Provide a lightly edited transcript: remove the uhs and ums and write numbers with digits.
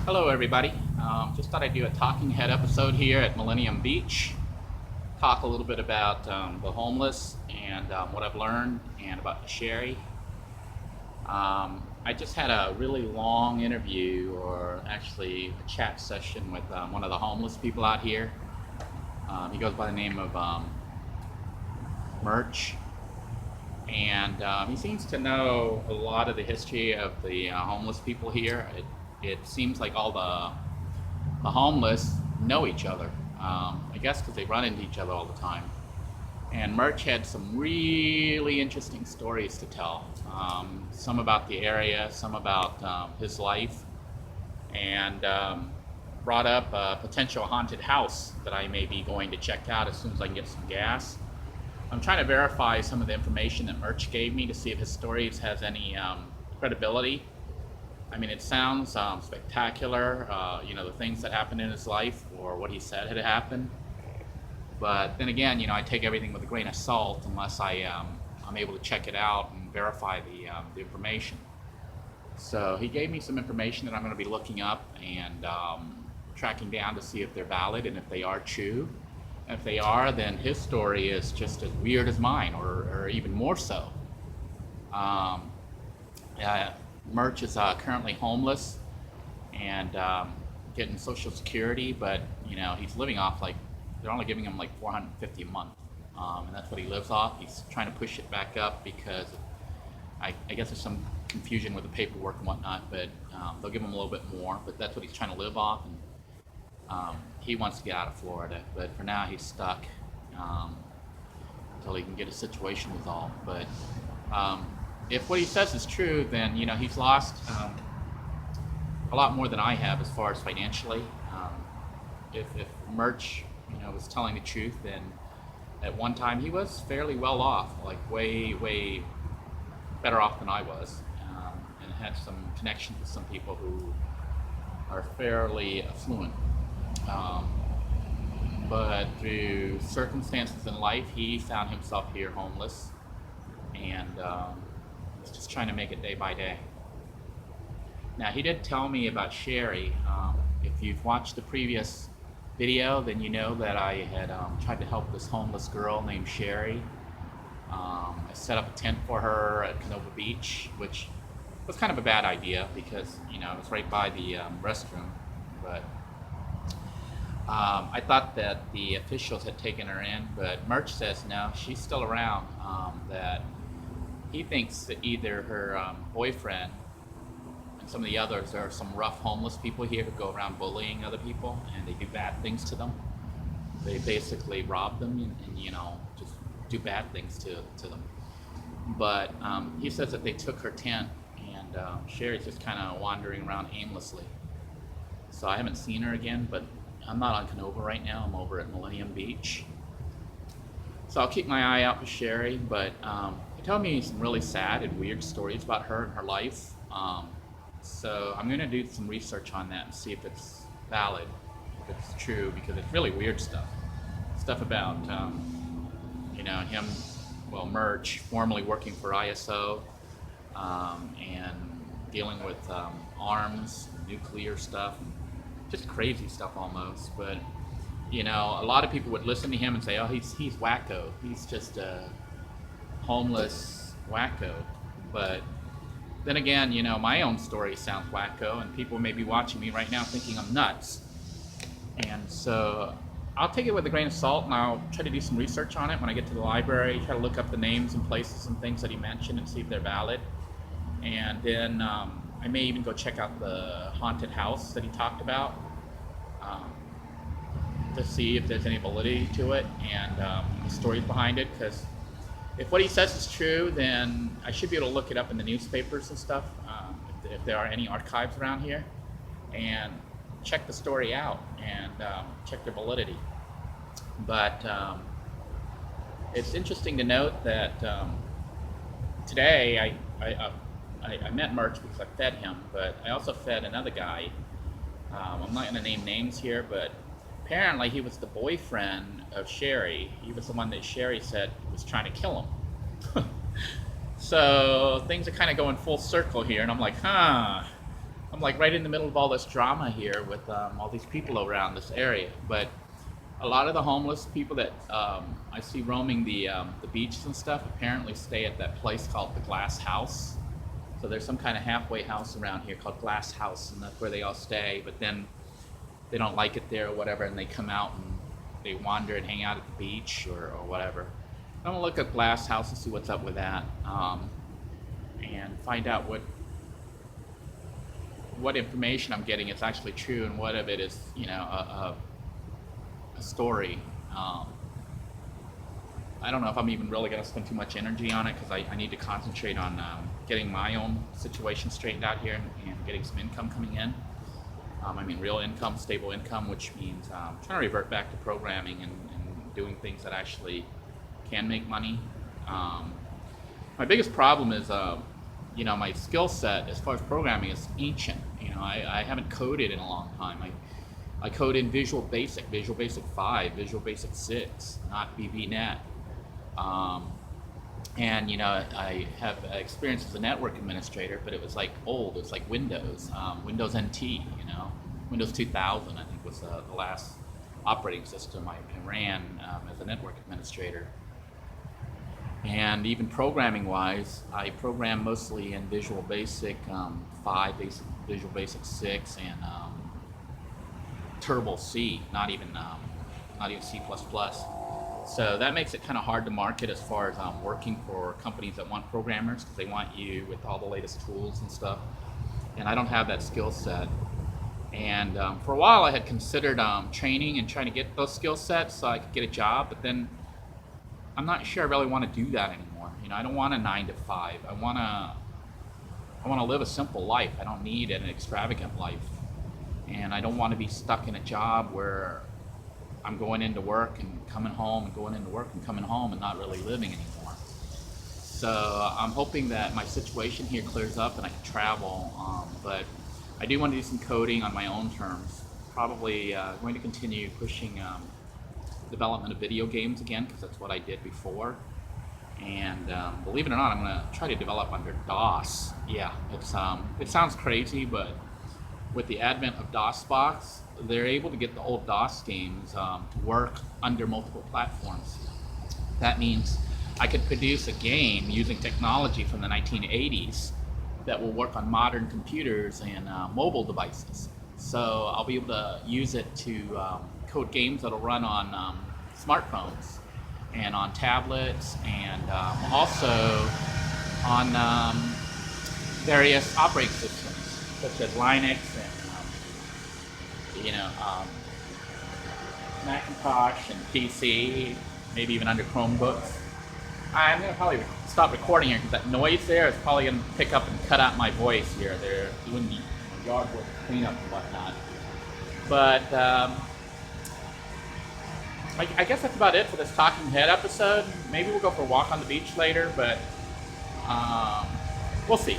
Hello, everybody. Just thought I'd do a talking head episode here at Millennium Beach. Talk a little bit about the homeless and what I've learned and about the Sherry. I just had a really long interview, or actually a chat session with one of the homeless people out here. He goes by the name of Merch, and he seems to know a lot of the history of the homeless people here. It seems like all the homeless know each other. I guess because they run into each other all the time. And Merch had some really interesting stories to tell. Some about the area, some about his life, and brought up a potential haunted house that I may be going to check out as soon as I can get some gas. I'm trying to verify some of the information that Merch gave me to see if his stories has any credibility. I mean, it sounds spectacular, the things that happened in his life or what he said had happened. But then again, I take everything with a grain of salt unless I'm able to check it out and verify the information. So he gave me some information that I'm going to be looking up and tracking down to see if they're valid and if they are true. And if they are, then his story is just as weird as mine, or even more so. Um, uh, Merch is currently homeless and getting Social Security, but he's living off like they're only giving him like 450 a month, and that's what he lives off. He's trying to push it back up because I guess there's some confusion with the paperwork and whatnot, but they'll give him a little bit more. But that's what he's trying to live off, and he wants to get out of Florida, but for now he's stuck um, until he can get his situation resolved. But if what he says is true, then he's lost a lot more than I have as far as financially. If Merch was telling the truth, then at one time he was fairly well off, like way better off than I was, and had some connections with some people who are fairly affluent. Um, but through circumstances in life, he found himself here homeless, and was just trying to make it day by day. Now, he did tell me about Sherry. If you've watched the previous video, then you know that I had tried to help this homeless girl named Sherry. I set up a tent for her at Canova Beach, which was kind of a bad idea because it was right by the restroom. But I thought that the officials had taken her in, but Merch says no, she's still around. That he thinks that either her boyfriend and some of the others are some rough homeless people here who go around bullying other people, and they do bad things to them. They basically rob them and just do bad things to them. But he says that they took her tent, and Sherry's just kind of wandering around aimlessly. So I haven't seen her again, but I'm not on Canova right now. I'm over at Millennium Beach. So I'll keep my eye out for Sherry, but he told me some really sad and weird stories about her and her life. So I'm going to do some research on that and see if it's valid, if it's true, because it's really weird stuff. Stuff about, him, well, Merch, formerly working for ISO, and dealing with arms, nuclear stuff, and just crazy stuff almost. But, a lot of people would listen to him and say, oh, he's wacko. He's just a homeless wacko. But then again, my own story sounds wacko, and people may be watching me right now thinking I'm nuts. And so I'll take it with a grain of salt, and I'll try to do some research on it when I get to the library, try to look up the names and places and things that he mentioned and see if they're valid. And then I may even go check out the haunted house that he talked about, to see if there's any validity to it and the stories behind it, because if what he says is true, then I should be able to look it up in the newspapers and stuff, if there are any archives around here, and check the story out and check their validity. But it's interesting to note that today I met Merch because I fed him, but I also fed another guy. I'm not going to name names here, but apparently he was the boyfriend of Sherry. He was the one that Sherry said was trying to kill him. So things are kind of going full circle here, and I'm like, huh, I'm like right in the middle of all this drama here with all these people around this area. But a lot of the homeless people that I see roaming the beaches and stuff apparently stay at that place called the Glass House. So there's some kind of halfway house around here called Glass House, and that's where they all stay. But then they don't like it there or whatever, and they come out and they wander and hang out at the beach or whatever. I'm gonna look at Glass House and see what's up with that, and find out what information I'm getting is actually true and what of it is, you know, a story. I don't know if I'm even really going to spend too much energy on it because I need to concentrate on getting my own situation straightened out here and getting some income coming in. I mean real income, stable income, which means trying to revert back to programming and doing things that actually can make money. My biggest problem is, you know, my skill set as far as programming is ancient. You know, I haven't coded in a long time. I code in Visual Basic 5, Visual Basic 6, not VB.NET. And you know, I have experience as a network administrator, but it was like old. It was like Windows, Windows NT. You know, Windows 2000 I think was the last operating system I ran as a network administrator. And even programming wise, I program mostly in Visual Basic 5, Visual Basic 6, and Turbo C, not even C++. So that makes it kind of hard to market as far as working for companies that want programmers, because they want you with all the latest tools and stuff. And I don't have that skill set. And for a while I had considered training and trying to get those skill sets so I could get a job, but then I'm not sure I really want to do that anymore. You know, I don't want a 9 to 5. I want to live a simple life. I don't need an extravagant life. And I don't want to be stuck in a job where I'm going into work and coming home and going into work and coming home and not really living anymore. So I'm hoping that my situation here clears up and I can travel. But I do want to do some coding on my own terms. Probably going to continue pushing development of video games again, because that's what I did before. And believe it or not, I'm going to try to develop under DOS. Yeah, it sounds crazy, but with the advent of DOSBox, they're able to get the old DOS games to work under multiple platforms. That means I could produce a game using technology from the 1980s that will work on modern computers and mobile devices. So I'll be able to use it to code games that'll run on smartphones and on tablets, and also on various operating systems such as Linux and Macintosh and PC, maybe even under Chromebooks. I'm going to probably stop recording here because that noise there is probably going to pick up and cut out my voice here. They're doing the yard work cleanup and whatnot. But I guess that's about it for this Talking Head episode. Maybe we'll go for a walk on the beach later, but we'll see.